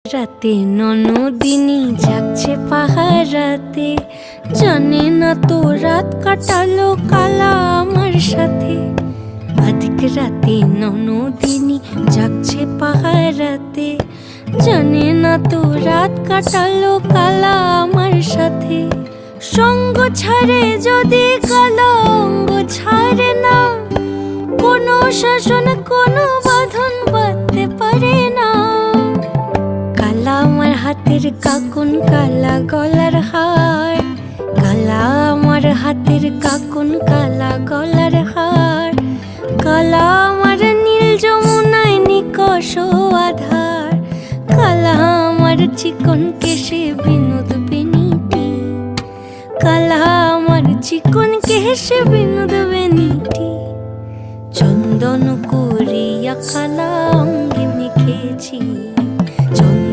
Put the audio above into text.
রাতে ননদিনী জাগছে পাহারাতে, জানে না তো রাত কাটালো কালা আমার সাথে। আধিক রাতে ননদিনী জাগছে পাহারাতে, জানে না তো রাত কাটালো কালা আমার সাথে। সঙ্গ ছাড়ে যদি কালা অঙ্গ ছাড়ে না, কোনো শাসন কোনো বাঁধন বাঁধতে পারে না। কালা আমার হাতের কাকুন কালা গলার হার, কালা আমার হাতের কাকুন কালা গলার হার। কালা আমার নীল যমুনায় নিকষ আধার, কালা আমার চিকন কেশে বিনোদ বেনিটি, কালা আমার চিকন কেশে বিনোদ বেনিটি। চন্দন করিয়া কালা অঙ্গে মেখেছি।